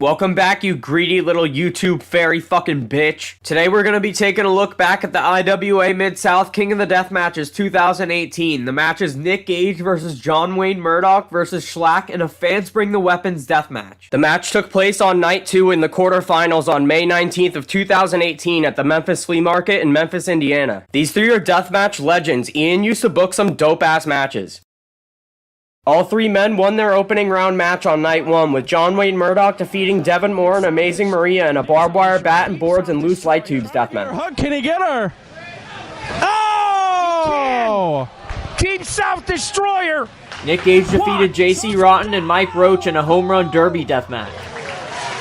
Welcome back, you greedy little YouTube fairy fucking bitch. Today we're gonna be taking a look back at the IWA Mid-South King of the Deathmatches 2018. The match is Nick Gage versus John Wayne Murdoch versus SHLAK in a Fans Bring the Weapons deathmatch. The match took place on night 2 in the quarterfinals on May 19th of 2018 at the Memphis Flea Market in Memphis, Indiana. These three are deathmatch legends. Ian used to book some dope-ass matches. All three men won their opening round match on night 1, with John Wayne Murdoch defeating Devin Moore and Amazing Maria in a barbed wire bat and boards and loose light tubes deathmatch. Can he get her? Oh! Team South Destroyer! Nick Gage defeated JC Rotten and Mike Roach in a home run derby deathmatch.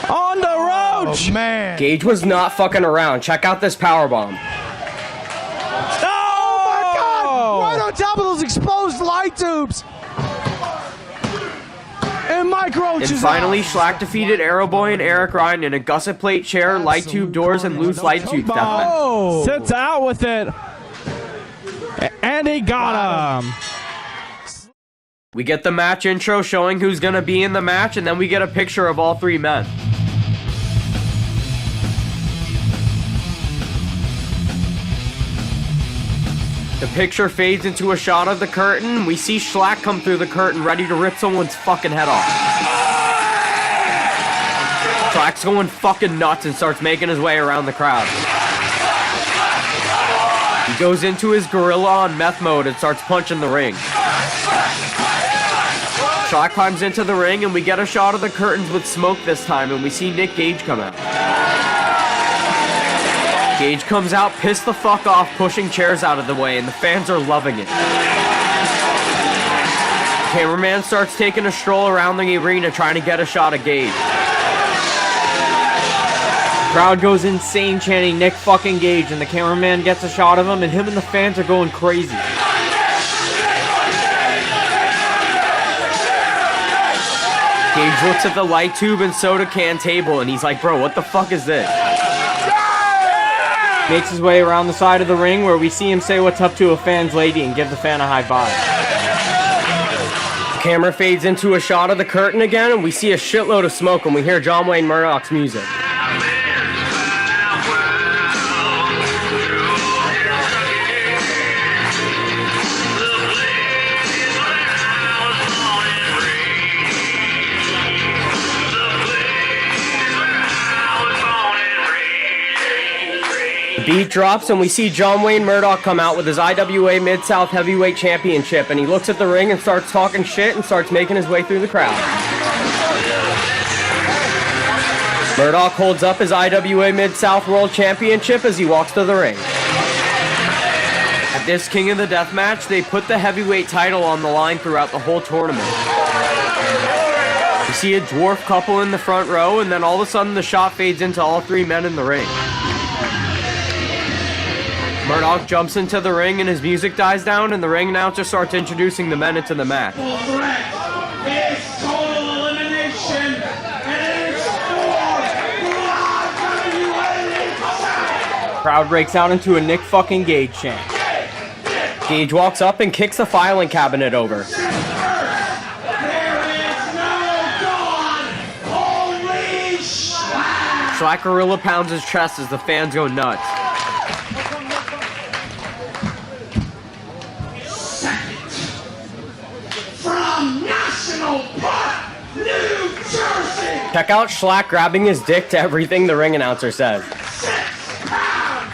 On the Roach! Oh, man. Gage was not fucking around. Check out this powerbomb. Oh my God! Right on top of those exposed light tubes. And Mike Roach And is finally, out. SHLAK defeated Arrowboy and Eric Ryan in a gusset plate chair, light tube doors, and loose light tube deathmatch. Oh! Sits out with it. And he got him. We get the match intro showing who's gonna be in the match, and then we get a picture of all three men. The picture fades into a shot of the curtain. We see SHLAK come through the curtain ready to rip someone's fucking head off. SHLAK's going fucking nuts and starts making his way around the crowd. He goes into his gorilla on meth mode and starts punching the ring. SHLAK climbs into the ring and we get a shot of the curtains with smoke this time, and we see Nick Gage come out. Gage comes out pissed the fuck off, pushing chairs out of the way, and the fans are loving it. Cameraman starts taking a stroll around the arena trying to get a shot of Gage. Crowd goes insane chanting Nick fucking Gage, and the cameraman gets a shot of him, and him and the fans are going crazy. Gage looks at the light tube and soda can table, and he's like, bro, what the fuck is this? Makes his way around the side of the ring where we see him say what's up to a fan's lady and give the fan a high five. The camera fades into a shot of the curtain again, and we see a shitload of smoke, and we hear John Wayne Murdoch's music. The beat drops and we see John Wayne Murdoch come out with his IWA Mid-South Heavyweight Championship, and he looks at the ring and starts talking shit and starts making his way through the crowd. Murdoch holds up his IWA Mid-South World Championship as he walks to the ring. At this King of the Deathmatch, they put the heavyweight title on the line throughout the whole tournament. You see a dwarf couple in the front row, and then all of a sudden the shot fades into all three men in the ring. Murdoch jumps into the ring and his music dies down, and the ring announcer starts introducing the men into the match. The threat is total elimination, and it is for the IWA. Crowd breaks out into a Nick fucking Gage chant. Gage walks up and kicks the filing cabinet over. There is no God, only SHLAK. SHLAK gorilla pounds his chest as the fans go nuts. From National Park, New Jersey, Check out SHLAK grabbing his dick to everything the ring announcer says. 6 pounds,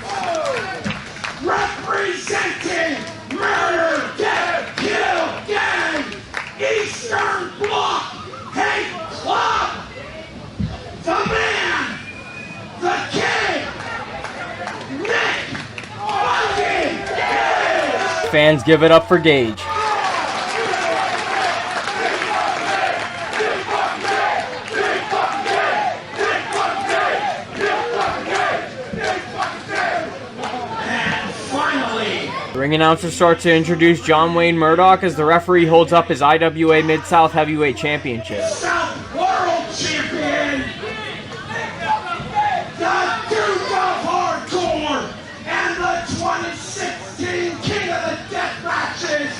representing Murder, Death, Kill Gang, Eastern Bloc, Hate Club, the man, the king, Nick fucking Gage. Fans give it up for Gage. The ring announcer starts to introduce John Wayne Murdoch as the referee holds up his IWA Mid-South Heavyweight Championship. South World Champion, the Duke of Hardcore, and the 2016 King of the Deathmatches,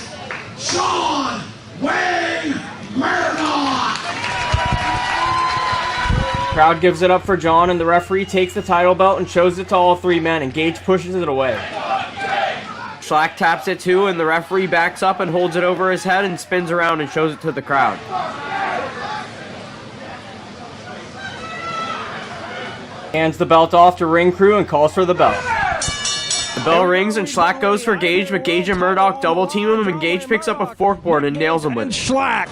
John Wayne Murdoch. Crowd gives it up for John, and the referee takes the title belt and shows it to all three men, and Gage pushes it away. Schlack taps it too, and the referee backs up and holds it over his head and spins around and shows it to the crowd. Hands the belt off to ring crew and calls for the belt. The bell rings and Schlack goes for Gage, but Gage and Murdoch double team him, and Gage picks up a forkboard and nails him with it. Schlack.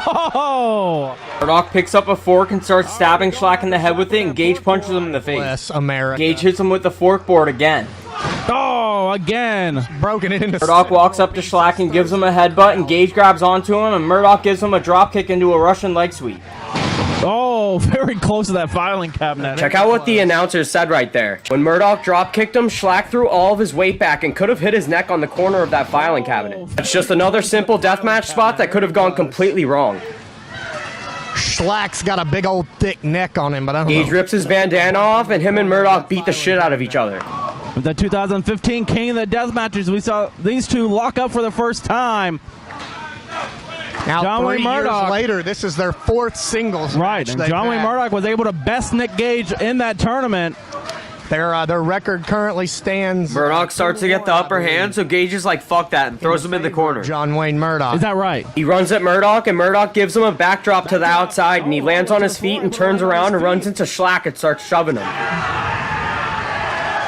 Oh! Murdoch picks up a fork and starts stabbing Schlack in the head with it, and Gage punches him in the face. Bless America. Gage hits him with the forkboard again. Oh, again. Broken it into Murdoch walks up to Schlack and gives him a headbutt, and Gage grabs onto him, and Murdoch gives him a dropkick into a Russian leg sweep. Oh, very close to that filing cabinet. Check out what the announcer said right there. When Murdoch drop kicked him, Schlack threw all of his weight back and could have hit his neck on the corner of that filing cabinet. It's just another simple deathmatch spot that could have gone completely wrong. Schlack's got a big old thick neck on him, but I don't Gage know. rips his bandana off, and him and Murdoch beat the shit out of each other. With the 2015 King of the Death Matches, we saw these two lock up for the first time. Now, John 3 Wayne years Murdoch. later, this is their 4th singles Right, match and they've John Wayne had. Murdoch was able to best Nick Gage in that tournament. Their record currently stands. Murdoch starts to get the upper hand, so Gage is like, fuck that, and throws him in the corner. John Wayne Murdoch. Is that right? He runs at Murdoch, and Murdoch gives him a backdrop to the outside, and he lands on his feet and turns around and runs into Schlack and starts shoving him.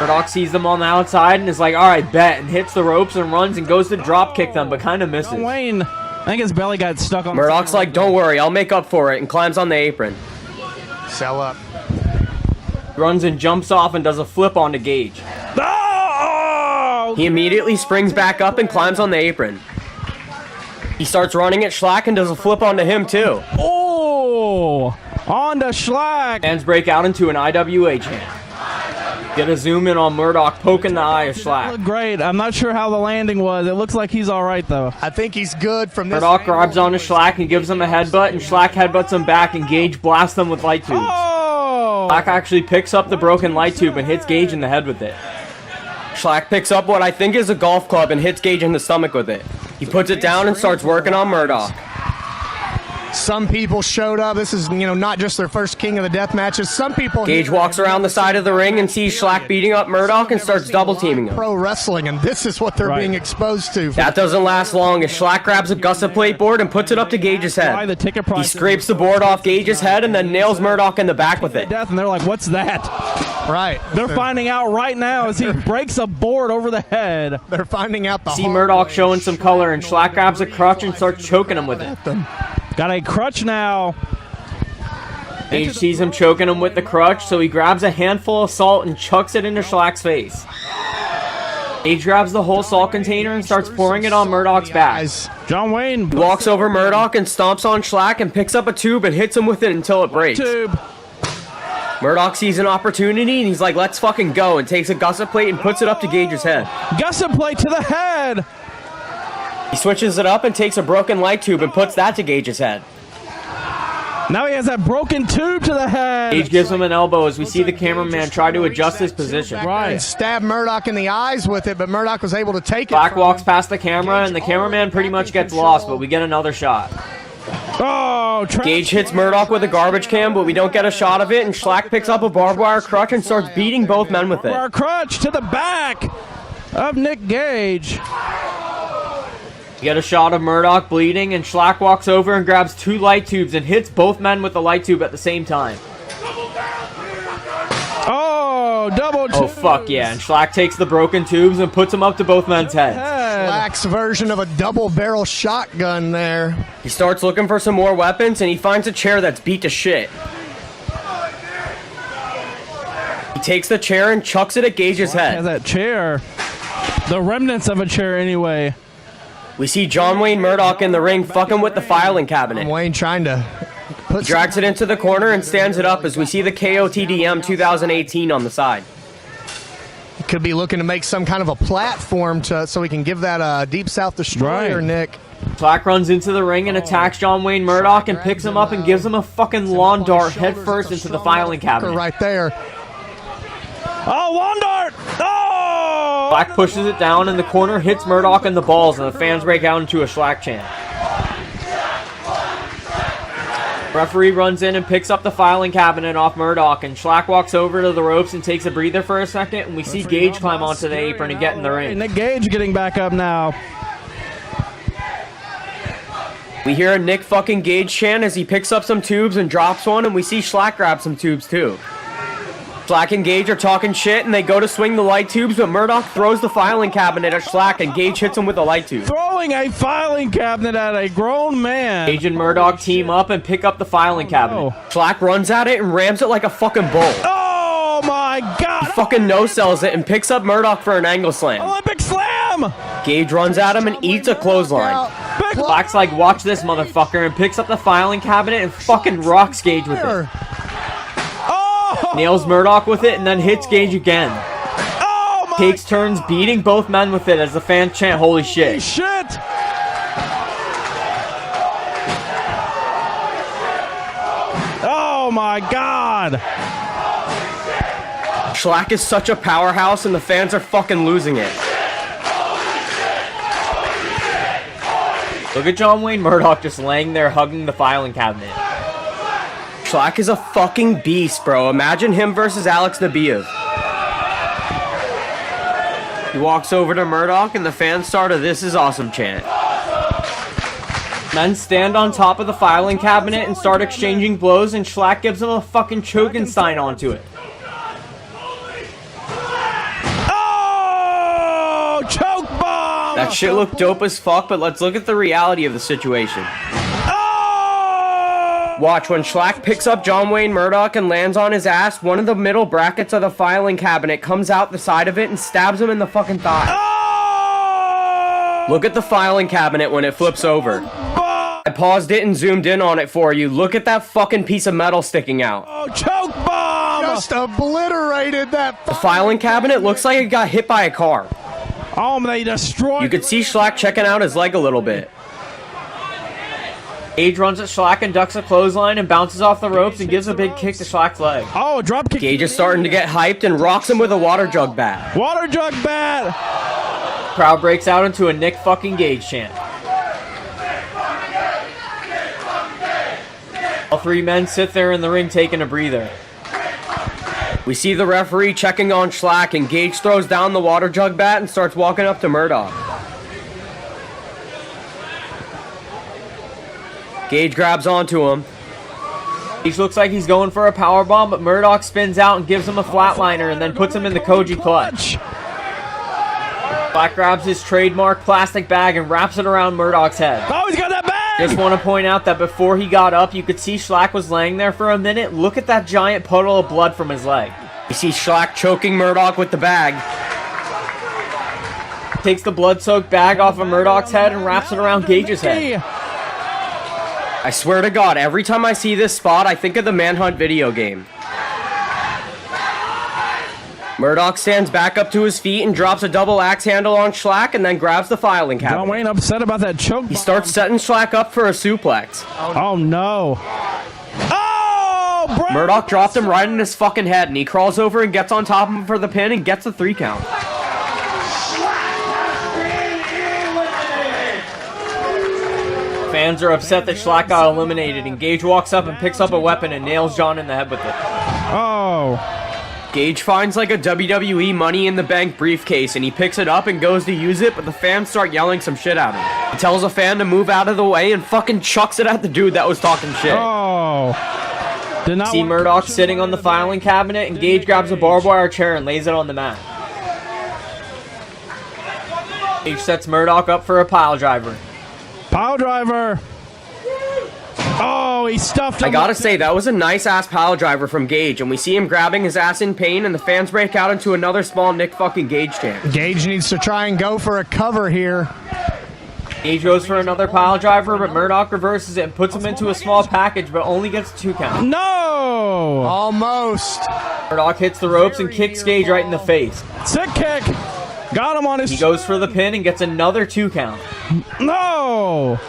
Murdoch sees them on the outside and is like, alright, bet, and hits the ropes and runs and goes to drop kick them, but kind of misses. John Wayne, I think his belly got stuck on. Murdoch's like, don't worry, I'll make up for it, and climbs on the apron. Sell up. Runs and jumps off and does a flip onto Gage. Oh! He immediately springs back up and climbs on the apron. He starts running at Schlack and does a flip onto him too. Oh! On to Schlack. Fans break out into an IWA chant. Get a zoom in on Murdoch poking the eye of Schlack. Looked great. I'm not sure how the landing was. It looks like he's all right though. I think he's good from this. Murdoch grabs onto Schlack and gives him a headbutt, and Schlack headbutts him back, and Gage blasts him with light tubes. Oh! Schlack actually picks up the broken light tube and hits Gage in the head with it. Schlack picks up what I think is a golf club and hits Gage in the stomach with it. He puts it down and starts working on Murdoch. Some people showed up. This is, not just their first King of the Death matches. Some people. Gage walks around the side of the ring and sees Schlack beating up Murdoch and starts double teaming him. Pro wrestling, and this is what they're Right. being exposed to. That doesn't last long as Schlack grabs a gusset plate board and puts it up to Gage's Buy head. the ticket He price. scrapes the board off Gage's head and then nails Murdoch in the back with it. Death, and they're like, "What's that?" Right. They're finding out right now as he breaks a board over the head. They're finding out the See hard Murdoch way. showing some color, and Schlack grabs a crutch and starts choking him with it. Got a crutch now. Gage sees him choking him with the crutch, so he grabs a handful of salt and chucks it into Schlack's face. Gage grabs the whole salt container and starts pouring it on Murdoch's back. Guys, John Wayne He walks over Murdoch and stomps on Schlack and picks up a tube and hits him with it until it breaks. tube. Murdoch sees an opportunity and he's like, let's fucking go, and takes a gusset plate and puts it up to Gage's head. Gusset plate to the head. He switches it up and takes a broken light tube and puts that to Gage's head. Now he has that broken tube to the head. Gage gives him an elbow as we see the cameraman try to adjust his position. Right. and stab Murdoch in the eyes with it, but Murdoch was able to take it. Schlack walks past the camera, and the cameraman pretty much gets lost, but we get another shot. Oh, Gage hits Murdoch with a garbage can, but we don't get a shot of it, and Schlack picks up a barbed wire crutch and starts beating both men with it. our crutch to the back of Nick Gage. We get a shot of Murdoch bleeding, and Schlack walks over and grabs 2 light tubes and hits both men with the light tube at the same time. Oh, double tube. Oh, fuck yeah. And Schlack takes the broken tubes and puts them up to both men's heads. Head. Schlack's version of a double barrel shotgun there. He starts looking for some more weapons, and he finds a chair that's beat to shit. He takes the chair and chucks it at Gage's Has head. that chair. The remnants of a chair anyway. We see John Wayne Murdoch in the ring fucking with the filing cabinet. Wayne trying to put Drags it into the corner and stands it up as we see the KOTDM 2018 on the side. could be looking to make some kind of a platform so we can give that Deep South Destroyer, Right. Nick. Schlack runs into the ring and attacks John Wayne Murdoch and picks him up and gives him a fucking lawn dart head first into the filing cabinet. Right there. Oh, lawn dart! Oh! Schlack pushes it down in the corner, hits Murdoch in the balls, and the fans break out into a Schlack chant. Referee runs in and picks up the filing cabinet off Murdoch, and Schlack walks over to the ropes and takes a breather for a second, and we see Gage climb onto the apron and get in the ring. Nick Gage getting back up now. We hear a Nick fucking Gage chant as he picks up some tubes and drops one, and we see Schlack grab some tubes too. Schlack and Gage are talking shit, and they go to swing the light tubes, but Murdoch throws the filing cabinet at Schlack, and Gage hits him with a light tube. Throwing a filing cabinet at a grown man. Gage and Murdoch team up and pick up the filing cabinet. Schlack runs at it and rams it like a fucking bull. Oh my god! He fucking no-sells it and picks up Murdoch for an angle slam. Olympic slam! Gage runs at him and eats a clothesline. Schlack's like, watch this motherfucker, and picks up the filing cabinet and fucking rocks Gage with it. Nails Murdoch with it and then hits Gage again. Takes turns beating both men with it as the fans chant, holy shit. Oh my god! Schlack is such a powerhouse and the fans are fucking losing it. Look at John Wayne Murdoch just laying there hugging the filing cabinet. Schlack is a fucking beast, bro. Imagine him versus Alex Nabiev. He walks over to Murdoch and the fans start a "This is awesome" chant. Men stand on top of the filing cabinet and start exchanging blows, and Schlack gives him a fucking Chokenstein onto it. Oh! Choke bomb! That shit looked dope as fuck, but let's look at the reality of the situation. Watch, when Schlack picks up John Wayne Murdoch and lands on his ass, one of the middle brackets of the filing cabinet comes out the side of it and stabs him in the fucking thigh. Look at the filing cabinet when it flips over. I paused it and zoomed in on it for you. Look at that fucking piece of metal sticking out. Oh, choke bomb! Just obliterated that. The filing cabinet looks like it got hit by a car. Oh, they destroyed. You could see Schlack checking out his leg a little bit. Gage runs at Schlack and ducks a clothesline and bounces off the ropes and gives a big kick to Schlack's leg. Oh, drop kick. Gage is starting to get hyped and rocks him with a water jug bat. Water jug bat. Crowd breaks out into a Nick fucking Gage chant. All three men sit there in the ring taking a breather. We see the referee checking on Schlack, and Gage throws down the water jug bat and starts walking up to Murdoch. Gage grabs onto him. Gage looks like he's going for a powerbomb, but Murdoch spins out and gives him a flatliner and then puts him in the Koji clutch. Schlack grabs his trademark plastic bag and wraps it around Murdoch's head. Oh, he's got that bag! Just want to point out that before he got up, you could see Schlack was laying there for a minute. Look at that giant puddle of blood from his leg. You see Schlack choking Murdoch with the bag. Takes the blood-soaked bag off of Murdoch's head and wraps it around Gage's head. I swear to God, every time I see this spot, I think of the Manhunt video game. Murdoch stands back up to his feet and drops a double axe handle on Schlack and then grabs the filing cabinet. John Wayne upset about that choke bomb. He starts setting Schlack up for a suplex. Oh no. Oh, bro. Murdoch dropped him right in his fucking head, and he crawls over and gets on top of him for the pin and gets the 3 count. Fans are upset that Schlack got eliminated, and Gage walks up and picks up a weapon and nails John in the head with it. Oh. Gage finds like a WWE Money in the Bank briefcase, and he picks it up and goes to use it, but the fans start yelling some shit at him. He tells a fan to move out of the way and fucking chucks it at the dude that was talking shit. Oh. Did not See Murdoch sitting on the filing cabinet, and Gage grabs a barbed wire chair and lays it on the mat. Gage sets Murdoch up for a pile driver. Pile driver. Oh, he stuffed him. I gotta say, that was a nice-ass pile driver from Gage, and we see him grabbing his ass in pain, and the fans break out into another small Nick fucking Gage chant. Gage needs to try and go for a cover here. Gage goes for another pile driver, but Murdoch reverses it and puts him into a small package, but only gets 2 count. No! Almost. Murdoch hits the ropes and kicks Gage right in the face. Sick kick. Got him on his... He goes for the pin and gets another 2 count. No!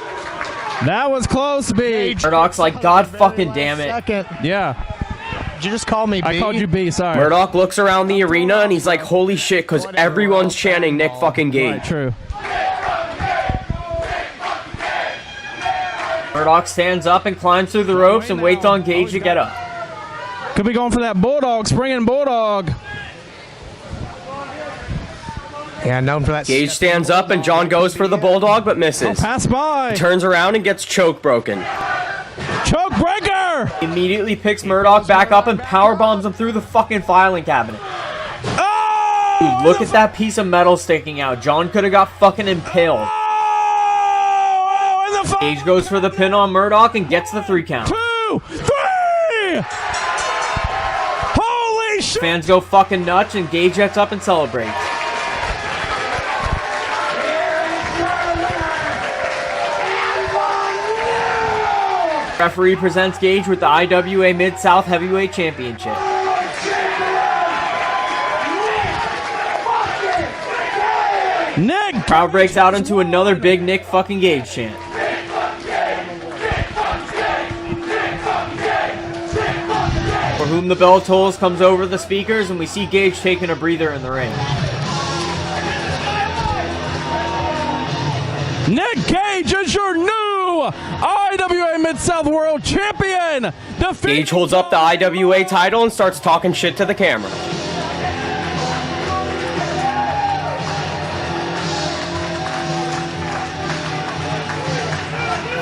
That was close, B. Murdoch's like, God fucking damn it. Second. Yeah. Did you just call me B? I called you B, sorry. Murdoch looks around the arena, and he's like, holy shit, because everyone's chanting Nick fucking Gage. Right, true. Murdoch stands up and climbs through the ropes and waits on Gage to get up. Could be going for that Bulldog, springing Bulldog. Yeah, known for that. Gage stands up and John goes for the Bulldog but misses. Pass by. Turns around and gets choke broken. Choke breaker. Immediately picks Murdoch back up and power bombs him through the fucking filing cabinet. Oh! Dude, look at that piece of metal sticking out. John could have got fucking impaled. Oh! And the Gage goes for the pin on Murdoch and gets the 3 count. 2, 3. Holy shit. Fans go fucking nuts and Gage gets up and celebrates. Referee presents Gage with the IWA Mid-South Heavyweight Championship. Nick. Crowd breaks out into another big Nick fucking Gage chant. For Whom the Bell Tolls comes over the speakers and we see Gage taking a breather in the ring. Nick Gage is your new IWA Mid-South World Champion. Gage holds up the IWA title and starts talking shit to the camera.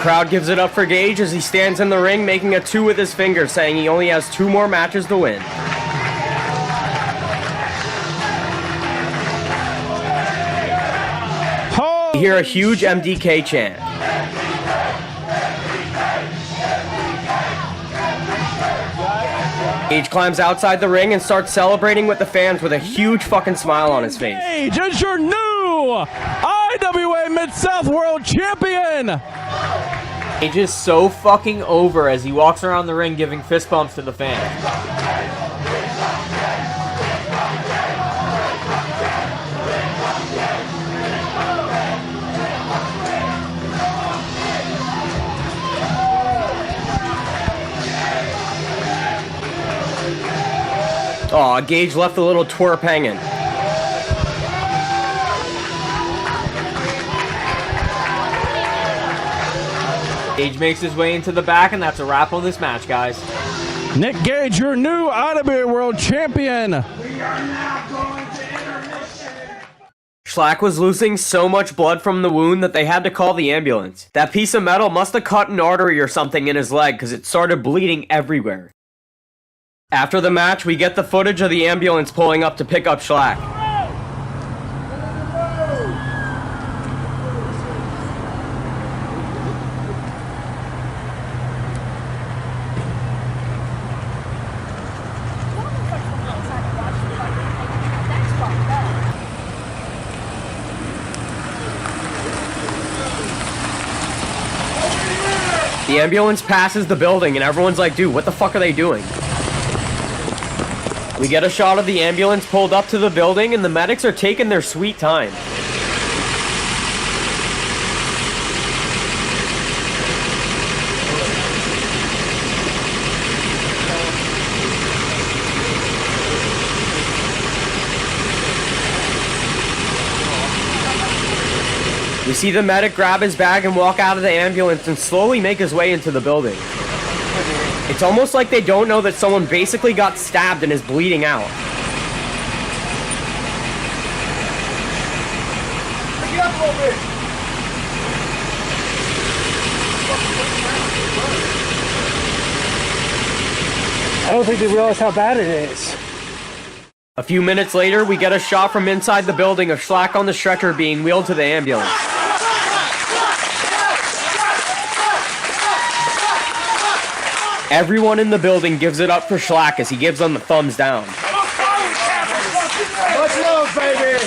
Crowd gives it up for Gage as he stands in the ring making a 2 with his finger, saying he only has 2 more matches to win. You hear a huge MDK chant. Gage climbs outside the ring and starts celebrating with the fans with a huge fucking smile on his face. Gage is your new IWA Mid-South World Champion. Gage is so fucking over as he walks around the ring giving fist bumps to the fans. Aw, Gage left a little twerp hanging. Gage makes his way into the back, and that's a wrap on this match, guys. Nick Gage, your new IWA World Champion. We are now going to intermission. Schlack was losing so much blood from the wound that they had to call the ambulance. That piece of metal must have cut an artery or something in his leg because it started bleeding everywhere. After the match, we get the footage of the ambulance pulling up to pick up Schlack. The ambulance passes the building and everyone's like, dude, what the fuck are they doing? We get a shot of the ambulance pulled up to the building and the medics are taking their sweet time. We see the medic grab his bag and walk out of the ambulance and slowly make his way into the building. It's almost like they don't know that someone basically got stabbed and is bleeding out. I don't think they realize how bad it is. A few minutes later, we get a shot from inside the building of Schlack on the stretcher being wheeled to the ambulance. Everyone in the building gives it up for Schlack as he gives them the thumbs down. Much love, baby!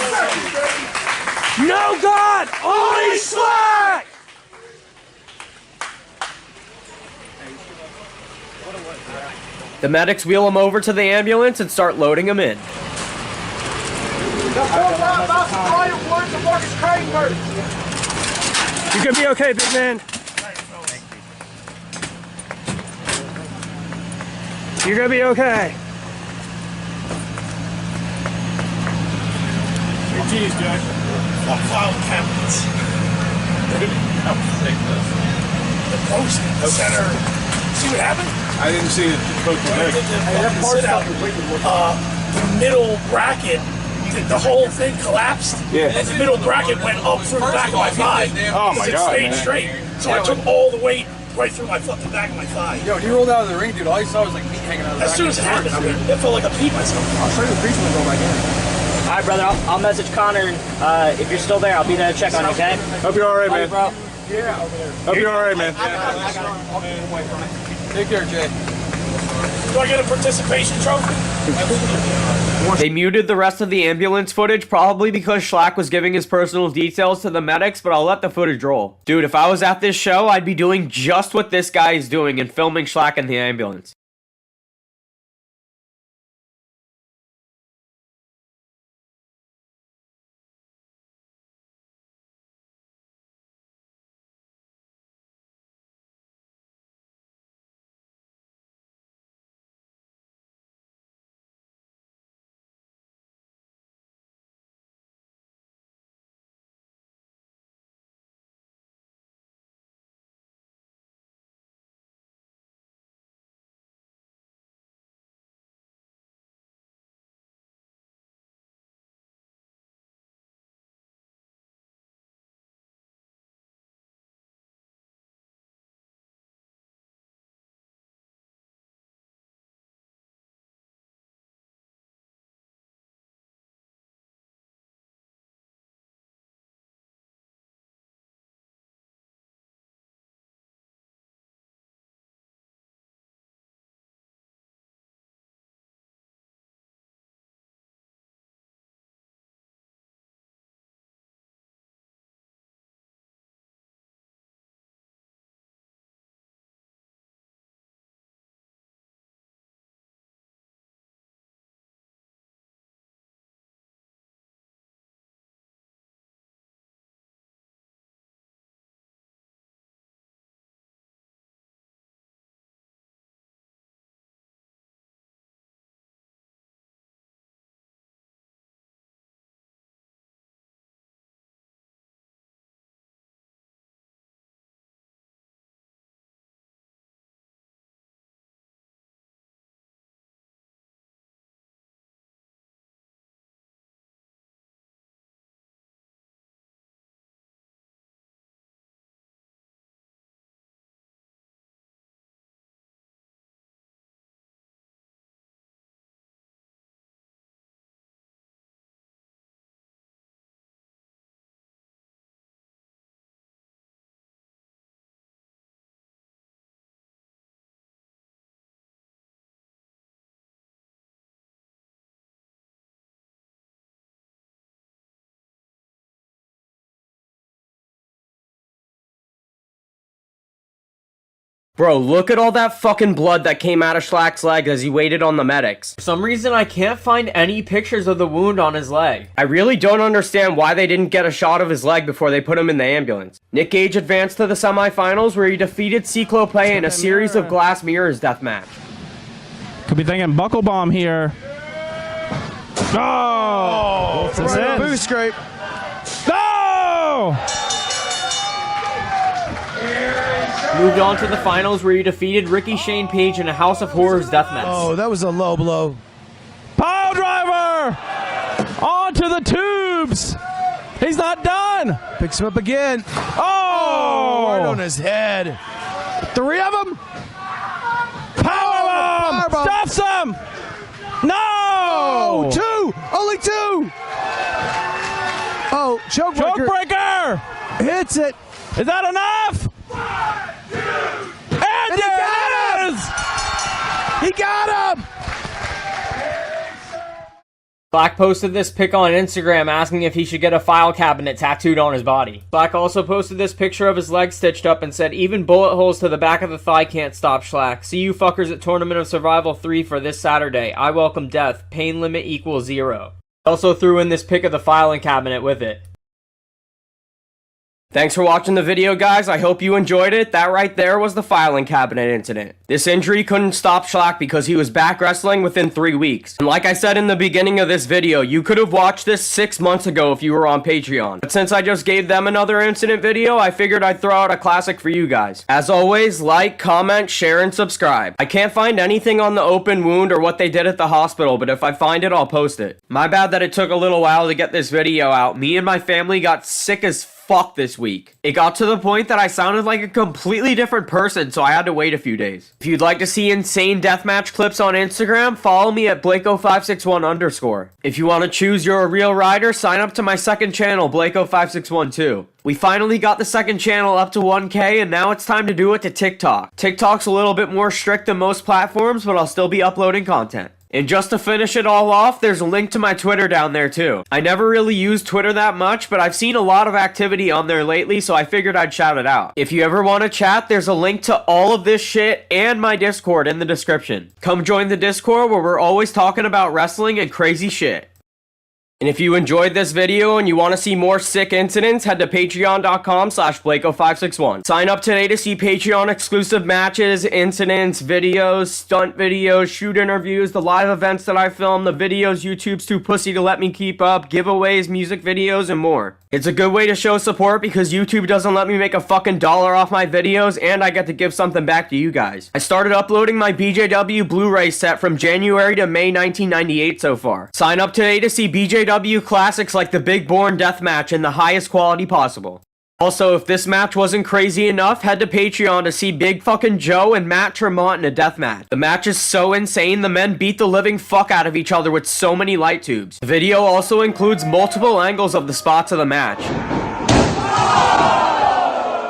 No God! Only Schlack! The medics wheel him over to the ambulance and start loading him in. You gonna be okay, big man? You're gonna be okay. Geez, Jack. File cabinets. the post in the center. See what happened? I didn't see it. The middle bracket, the whole thing collapsed. Yeah. And the middle bracket went up through the back of my thigh. Oh my God, It stayed man. straight. So I took all the weight right through my fucking back of my thigh. Yo, he rolled out of the ring, dude. All I saw was like meat hanging out of the As back soon of as his it happened, head. it felt like I peed myself. I'll show you the crease when we go back in. All right, brother. I'll message Connor, and if you're still there, I'll be there to check on you. Okay? Hope you're all right, man. Bro. Yeah. Hope you're all right, man. Take care, Jay. Do I get a participation trophy? They muted the rest of the ambulance footage, probably because Schlack was giving his personal details to the medics, but I'll let the footage roll. Dude, if I was at this show, I'd be doing just what this guy is doing and filming Schlack in the ambulance. Bro, look at all that fucking blood that came out of Schlack's leg as he waited on the medics. For some reason, I can't find any pictures of the wound on his leg. I really don't understand why they didn't get a shot of his leg before they put him in the ambulance. Nick Gage advanced to the semifinals where he defeated Cyclope in a series of glass mirrors deathmatch. Could be thinking buckle bomb here. Oh! That's it. Boost scrape. No! Moved on to the finals where he defeated Ricky Shane Page in a House of Horrors deathmatch. Oh, that was a low blow. Pile driver! Onto the tubes! He's not done! Picks him up again. Oh! Right on his head. 3 of them. Power bomb! Stuffs him! No! Oh, 2! Only 2! Oh, chokebreaker. Chokebreaker! Hits it. Is that enough? And he got it is! He got him! Schlack posted this pic on Instagram asking if he should get a file cabinet tattooed on his body. Schlack also posted this picture of his leg stitched up and said, "Even bullet holes to the back of the thigh can't stop Schlack. See you fuckers at Tournament of Survival 3 for this Saturday. I welcome death. Pain limit equals 0. Also threw in this pic of the filing cabinet with it. Thanks for watching the video, guys. I hope you enjoyed it. That right there was the filing cabinet incident. This injury couldn't stop Schlack because he was back wrestling within 3 weeks. And like I said in the beginning of this video, you could have watched this 6 months ago if you were on Patreon. But since I just gave them another incident video, I figured I'd throw out a classic for you guys. As always, like, comment, share, and subscribe. I can't find anything on the open wound or what they did at the hospital, but if I find it, I'll post it. My bad that it took a little while to get this video out. Me and my family got sick as fuck this week. It got to the point that I sounded like a completely different person, so I had to wait a few days. If you'd like to see insane deathmatch clips on Instagram, follow me at Blako561_. If you want to choose you're a real rider, sign up to my second channel, Blako561 too. We finally got the second channel up to 1K, and now it's time to do it to TikTok. TikTok's a little bit more strict than most platforms, but I'll still be uploading content. And just to finish it all off, there's a link to my Twitter down there too. I never really use Twitter that much, but I've seen a lot of activity on there lately, so I figured I'd shout it out. If you ever want to chat, there's a link to all of this shit and my Discord in the description. Come join the Discord where we're always talking about wrestling and crazy shit. And if you enjoyed this video and you want to see more sick incidents, head to patreon.com/Blako561. Sign up today to see Patreon exclusive matches, incidents, videos, stunt videos, shoot interviews, the live events that I film, the videos YouTube's too pussy to let me keep up, giveaways, music videos, and more. It's a good way to show support because YouTube doesn't let me make a fucking dollar off my videos, and I get to give something back to you guys. I started uploading my BJW Blu-ray set from January to May 1998 so far. Sign up today to see BJW classics like the Big Born Deathmatch in the highest quality possible. Also, if this match wasn't crazy enough, head to Patreon to see Big fucking Joe and Matt Tremont in a deathmatch. The match is so insane, the men beat the living fuck out of each other with so many light tubes. The video also includes multiple angles of the spots of the match.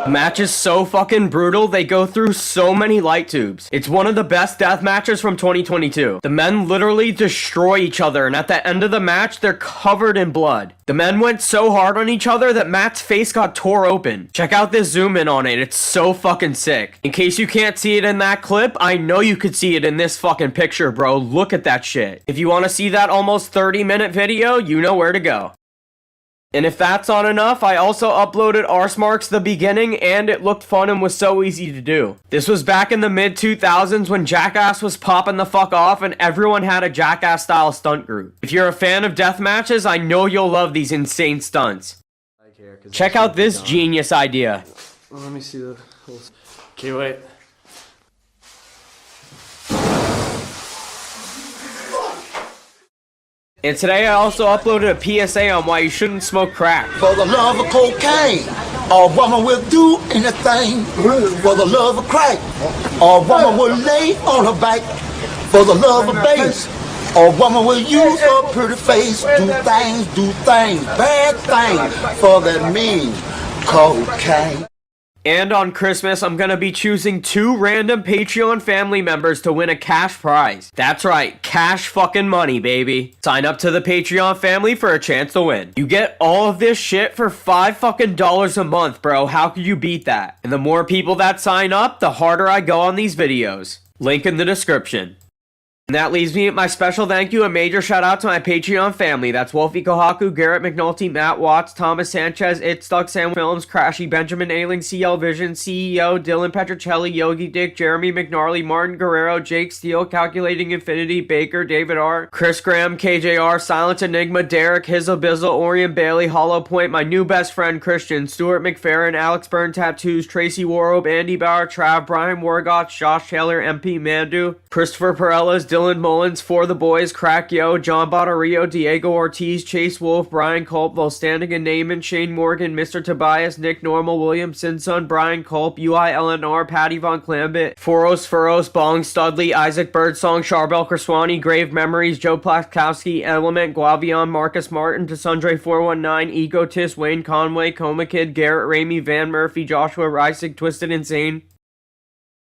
The match is so fucking brutal, they go through so many light tubes. It's one of the best death matches from 2022. The men literally destroy each other, and at the end of the match, they're covered in blood. The men went so hard on each other that Matt's face got tore open. Check out this zoom in on it, it's so fucking sick. In case you can't see it in that clip, I know you could see it in this fucking picture, bro. Look at that shit. If you want to see that almost 30-minute video, you know where to go. And if that's not enough, I also uploaded Arse Marks the beginning, and it looked fun and was so easy to do. This was back in the mid-2000s when Jackass was popping the fuck off and everyone had a Jackass-style stunt group. If you're a fan of death matches, I know you'll love these insane stunts. Check out this genius idea. Well, let me see the whole... Okay, wait. And today I also uploaded a PSA on why you shouldn't smoke crack. For the love of cocaine, a woman will do anything. For the love of crack, a woman will lay on her back. For the love of bass, a woman will use her pretty face. Do things, bad things for that mean cocaine. And on Christmas, I'm gonna be choosing 2 random Patreon family members to win a cash prize. That's right, cash fucking money, baby. Sign up to the Patreon family for a chance to win. You get all of this shit for $5 fucking a month, bro. How could you beat that? And the more people that sign up, the harder I go on these videos. Link in the description. And that leaves me at my special thank you and major shout out to my Patreon family. That's Wolfie Kohaku, Garrett McNulty, Matt Watts, Thomas Sanchez, It Stuck, Sam Films, Crashy, Benjamin Ailing, CL Vision, CEO, Dylan Petricelli, Yogi Dick, Jeremy McNarly, Martin Guerrero, Jake Steele, Calculating Infinity, Baker, David R., Chris Graham, KJR, Silent Enigma, Derek, Hizzle Bizzle, Orion Bailey, Hollow Point, my new best friend Christian, Stuart McFerrin, Alex Byrne Tattoos, Tracy Warrobe, Andy Bauer, Trav, Brian Wargotch, Josh Taylor, MP Mandu, Christopher Perellas, Dylan Mullins, For the Boys, Crack Yo, John Bottario, Diego Ortiz, Chase Wolf, Brian Culp, Volstanding and Naaman, Shane Morgan, Mr. Tobias, Nick Normal, William Sinson, Brian Culp, UI LNR, Patty Von Clambit, Foros Furos, Bong Studley, Isaac Birdsong, Charbel Kerswani, Grave Memories, Joe Plaskowski, Element, Guavion, Marcus Martin, Tasundre 419, Egotist, Wayne Conway, Coma Kid, Garrett Ramey, Van Murphy, Joshua Reisig, Twisted Insane,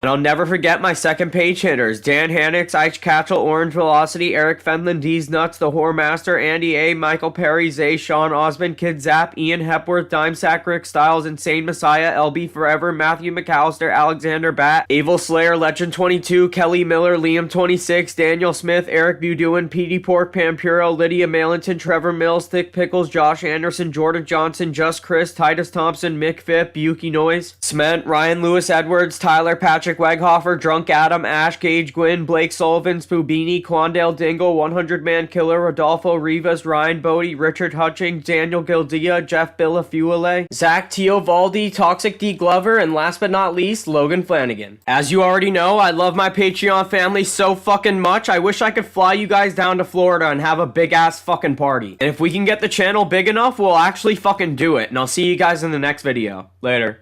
And I'll never forget my second page hitters: Dan Hannix, Ike Catchell, Orange Velocity, Eric Fenlon, D's Nuts, The Whoremaster, Andy A, Michael Perry, Zay, Sean Osmond, Kid Zap, Ian Hepworth, Dime Sack, Rick Styles, Insane Messiah, LB Forever, Matthew McAllister, Alexander Bat, Evil Slayer, Legend 22, Kelly Miller, Liam 26, Daniel Smith, Eric Buduin, Petey Pork, Pampuro, Lydia Malinton, Trevor Mills, Thick Pickles, Josh Anderson, Jordan Johnson, Just Chris, Titus Thompson, Mick Phipp, Yuki Noise, Cement, Ryan Lewis Edwards, Tyler Patrick Weghofer, Drunk Adam, Ash, Gage Gwynn, Blake Sullivan, Spoobini, Quandale Dingle, 100 Man Killer, Rodolfo Rivas, Ryan Bodie, Richard Hutchings, Daniel Gildia, Jeff Billafuele, Zach Teovaldi, Toxic D Glover, and last but not least, Logan Flanagan. As you already know, I love my Patreon family so fucking much. I wish I could fly you guys down to Florida and have a big ass fucking party. And if we can get the channel big enough, we'll actually fucking do it. And I'll see you guys in the next video. Later.